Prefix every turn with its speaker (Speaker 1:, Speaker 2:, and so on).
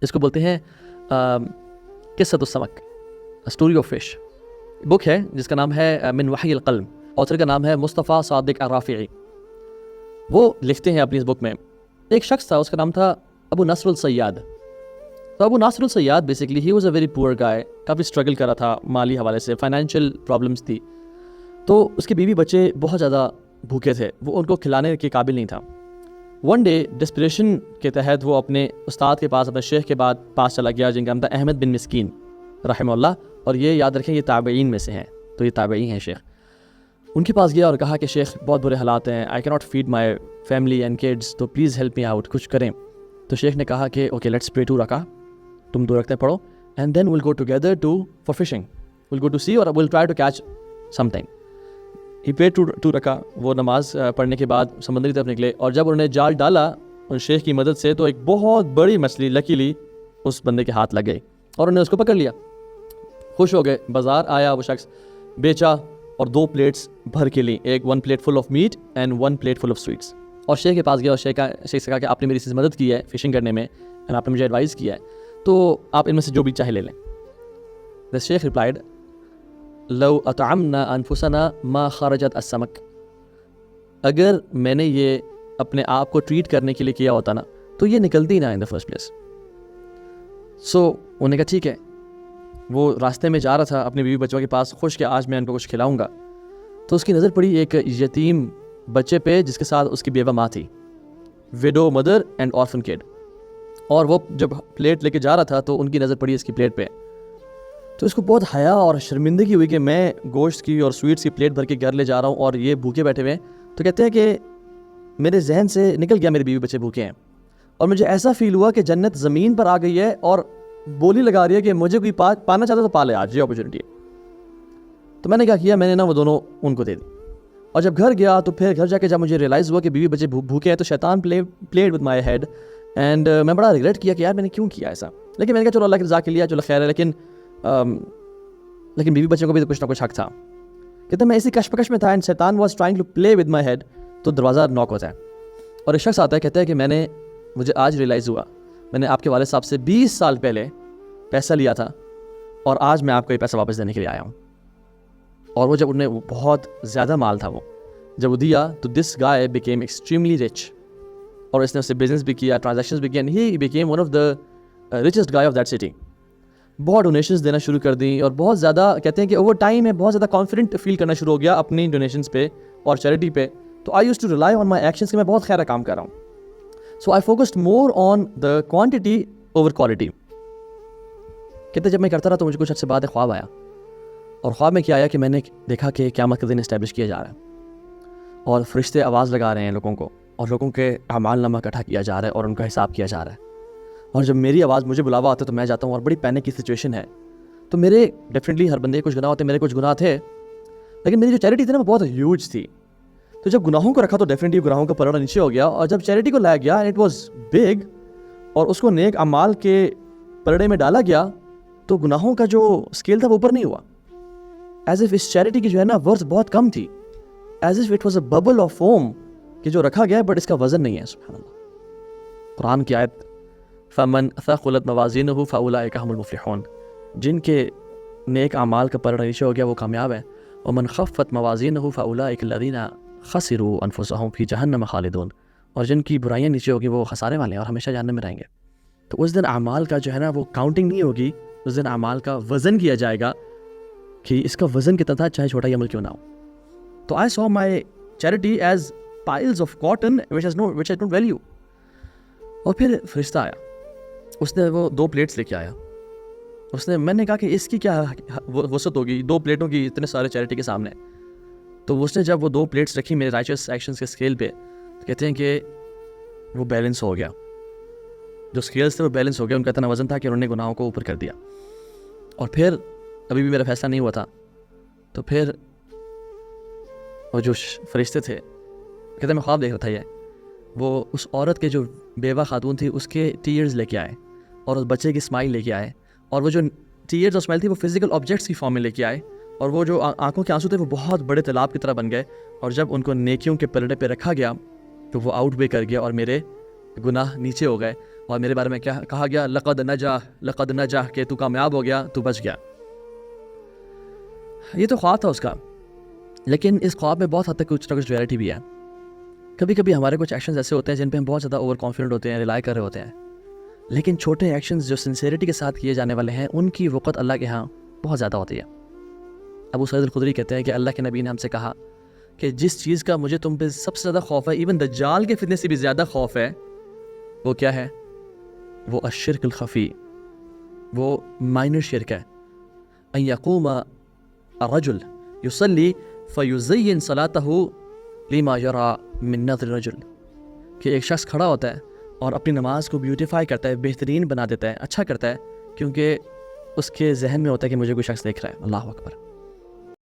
Speaker 1: اس کو بولتے ہیں قصۃ السمک، اسٹوری آف فش. بک ہے جس کا نام ہے من وحی القلم، آتھر کا نام ہے مصطفیٰ صادق الرافعی. وہ لکھتے ہیں اپنی اس بک میں، ایک شخص تھا اس کا نام تھا ابو نصر الصیاد. تو Abu Nasir Al Sayyad basically he was a very poor guy, coffee struggle کر رہا تھا مالی حوالے سے، فائنینشیل پرابلمس تھی. تو اس کے بیوی بچے بہت زیادہ بھوکے تھے، وہ ان کو کھلانے کے قابل نہیں تھا. ون ڈے ڈسپریشن کے تحت وہ اپنے استاد کے پاس، اپنے شیخ کے پاس چلا گیا جن کا نام تھا احمد بن مسکین رحمہ اللہ. اور یہ یاد رکھیں یہ تابعین میں سے ہیں، تو یہ تابعین ہیں شیخ. ان کے پاس گیا اور کہا کہ شیخ بہت برے حالات ہیں، I can not feed my family and kids, تو پلیز ہیلپ می آؤٹ، کچھ کریں. تو شیخ نے کہا کہ اوکے لیٹس پرے 2 رکعہ، تم 2 رکعتیں پڑھو and then will go together for fishing, will go to sea اور will try to catch something. He prayed 2 رکعہ. وہ نماز پڑھنے کے بعد سمندر کی طرف نکلے، اور جب انہوں نے جال ڈالا ان شیخ کی مدد سے تو ایک بہت بڑی مچھلی لکیلی اس بندے کے ہاتھ لگ گئی اور انہوں نے اس کو پکڑ لیا. خوش ہو گئے، بازار آیا وہ شخص، بیچا اور 2 پلیٹس بھر کے لی، ایک 1 plate full of meat and 1 plate full of sweets. اور شیخ کے پاس گیا اور شیخ سے کہا کہ آپ نے میری سے مدد کی ہے فشنگ کرنے میں اینڈ آپ نے مجھے ایڈوائز کیا ہے، تو آپ ان میں سے جو بھی چاہے لے لیں. The Sheikh replied, لو اطعمنا انفسنا ما خرجت السمک. اگر میں نے یہ اپنے آپ کو ٹریٹ کرنے کے لیے کیا ہوتا نا تو یہ نکلتی نہ ان دا فرسٹ پلیس. سو انہوں نے کہا ٹھیک ہے. وہ راستے میں جا رہا تھا اپنے بیوی بچوں کے پاس، خوش کہ آج میں ان کو کچھ کھلاؤں گا. تو اس کی نظر پڑی ایک یتیم بچے پہ جس کے ساتھ اس کی بیوہ ماں تھی، ویڈو مدر اینڈ آرفن کڈ. اور وہ جب پلیٹ لے کے جا رہا تھا تو ان کی نظر پڑی اس کی پلیٹ پہ. تو اس کو بہت حیا اور شرمندگی ہوئی کہ میں گوشت کی اور سویٹس کی پلیٹ بھر کے گھر لے جا رہا ہوں اور یہ بھوکے بیٹھے ہوئے ہیں. تو کہتے ہیں کہ میرے ذہن سے نکل گیا میرے بیوی بچے بھوکے ہیں، اور مجھے ایسا فیل ہوا کہ جنت زمین پر آ گئی ہے اور بولی لگا رہی ہے کہ مجھے کوئی پانا چاہتا تو پالے، آج یہ اپرچونیٹی ہے. تو میں نے کیا کیا، میں نے نا وہ دونوں ان کو دے دی. اور جب گھر گیا تو پھر گھر جا کے جب مجھے ریئلائز ہوا کہ بیوی بچے بھوکے ہیں تو شیطان played with my head and میں بڑا ریگریٹ کیا کہ یار میں نے کیوں کیا ایسا. لیکن میں نے کہا چلو اللہ کی رضا کے لیے چلو خیر ہے، لیکن بیوی بچوں کو بھی تو کچھ نہ کچھ حق تھا. کہتے میں اسی کشمکش میں تھا اینڈ شیطان was trying to play with my head. تو دروازہ ناک ہوتا ہے اور ایک شخص آتا ہے، کہتا ہے کہ مجھے آج ریئلائز ہوا میں نے آپ کے والد صاحب سے 20 سال پہلے پیسہ لیا تھا اور آج میں آپ کو یہ پیسہ واپس دینے کے لیے آیا ہوں. اور وہ جب انہیں بہت زیادہ مال تھا، وہ جب وہ دیا تو دس گائے بیکیم ایکسٹریملی رچ، اور اس نے اس سے بزنس بھی کیا، ٹرانزیکشنز بھی کیا، and he became one of the richest guy of that city. بہت ڈونیشنز دینا شروع کر دیں اور بہت زیادہ کہتے ہیں کہ اوور ٹائم میں بہت زیادہ کانفیڈنٹ فیل کرنا شروع ہو گیا اپنی ڈونیشنز پہ اور چیریٹی پہ. تو I used to rely on my actions کہ میں بہت خیر کام کر رہا ہوں. So I focused more on the quantity over quality. کہتے جب میں کرتا رہا تو مجھے کچھ عرصے بعد خواب آیا، اور خواب میں کیا آیا کہ میں نے دیکھا کہ قیامت کا دن اسٹیبلش کیا جا رہا ہے اور فرشتے آواز لگا رہے ہیں لوگوں کو، اور لوگوں کے اعمال نامہ اکٹھا کیا جا رہا ہے اور ان کا حساب کیا جا رہا ہے. اور جب میری آواز مجھے بلاوا آتا ہے تو میں جاتا ہوں اور بڑی پینک کی سچویشن ہے. تو میرے ڈیفینیٹلی ہر بندے کے کچھ گناہ ہوتے ہیں، میرے کچھ گناہ تھے، لیکن میری جو چیریٹی تھی نا وہ بہت ہیوج تھی. تو جب گناہوں کو رکھا تو ڈیفینیٹلی گناہوں کا پلڑا نیچے ہو گیا، اور جب چیریٹی کو لایا گیا اٹ واز بگ اور اس کو نیک اعمال کے پلڑے میں ڈالا گیا تو گناہوں کا جو اسکیل تھا وہ اوپر نہیں ہوا. ایز اف اس چیریٹی کی جو ہے نا ورث بہت کم تھی، as if it was a bubble of foam کہ جو رکھا گیا ہے بٹ اس کا وزن نہیں ہے. سبحان اللہ. قرآن کی آیت فمن ثقلت موازینہ فاولئک هم المفلحون، جن کے نیک اعمال کا پلڑا نیچے ہو گیا وہ کامیاب ہیں. ومن خفت موازینہ فاولئک الذین خسروا انفسهم فی جہنم خالدون، اور جن کی برائیاں نیچے ہوگی وہ خسارے والے ہیں اور ہمیشہ جہنم میں رہیں گے. تو اس دن اعمال کا جو ہے نا وہ کاؤنٹنگ نہیں ہوگی، اس دن اعمال کا وزن کیا جائے گا کہ اس کا وزن کتنا تھا چاہے چھوٹا ہی عمل کیوں نہ ہو. تو I saw my charity as piles of cotton which I don't value. اور پھر فرشتہ آیا، اس نے وہ 2 پلیٹس لے کے آیا. میں نے کہا کہ اس کی کیا وسعت ہوگی 2 پلیٹوں کی اتنے سارے چیریٹی کے سامنے. تو اس نے جب وہ 2 پلیٹس رکھی میرے رائچس ایکشنز کے اسکیل پہ، تو کہتے ہیں کہ وہ بیلنس ہو گیا، جو اسکیلس تھے وہ بیلنس ہو گیا، ان کا اتنا وزن تھا کہ انہوں نے گناہوں کو اوپر کر دیا. اور پھر ابھی بھی میرا فیصلہ نہیں ہوا تھا. تو پھر وہ جو فرشتے تھے کہتے ہیں میں خواب دیکھ رہا تھا، یہ وہ اس عورت کے جو بیوہ خاتون تھی اس کے ٹیئرز لے کے آئے اور اس بچے کی اسمائل لے کے آئے، اور وہ جو ٹیئرز اور اسمائل تھی وہ فزیکل آبجیکٹس کی فارم میں لے کے آئے، اور وہ جو آنکھوں کے آنسو تھے وہ بہت بڑے تالاب کی طرح بن گئے. اور جب ان کو نیکیوں کے پلڑے پہ رکھا گیا تو وہ آؤٹ وے کر گیا اور میرے گناہ نیچے ہو گئے. اور میرے بارے میں کیا کہا گیا؟ لقد نجا کہ تو کامیاب ہو گیا، تو بچ گیا. یہ تو خواب تھا اس کا، لیکن اس خواب میں بہت حد تک کچھ نہ کچھ ریئلٹی بھی ہے. کبھی کبھی ہمارے کچھ ایکشنز ایسے ہوتے ہیں جن پہ ہم بہت زیادہ اوور کانفیڈنٹ ہوتے ہیں، ریلائی کر رہے ہوتے ہیں، لیکن چھوٹے ایکشنز جو سنسیئرٹی کے ساتھ کیے جانے والے ہیں ان کی وقت اللہ کے ہاں بہت زیادہ ہوتی ہے. ابو سعید الخدری کہتے ہیں کہ اللہ کے نبی نے ہم سے کہا کہ جس چیز کا مجھے تم پہ سب سے زیادہ خوف ہے، ایون دجال کے فتنے سے بھی زیادہ خوف ہے، وہ کیا ہے؟ وہ الشرک الخفی، وہ مائنر شرک ہے. ان یقوم الرجل یصلی فیزین صلاتہ لما یرا من نظر الرجل، کہ ایک شخص کھڑا ہوتا ہے اور اپنی نماز کو بیوٹیفائی کرتا ہے، بہترین بنا دیتا ہے، اچھا کرتا ہے، کیونکہ اس کے ذہن میں ہوتا ہے کہ مجھے کوئی شخص دیکھ رہا ہے. اللہ اکبر.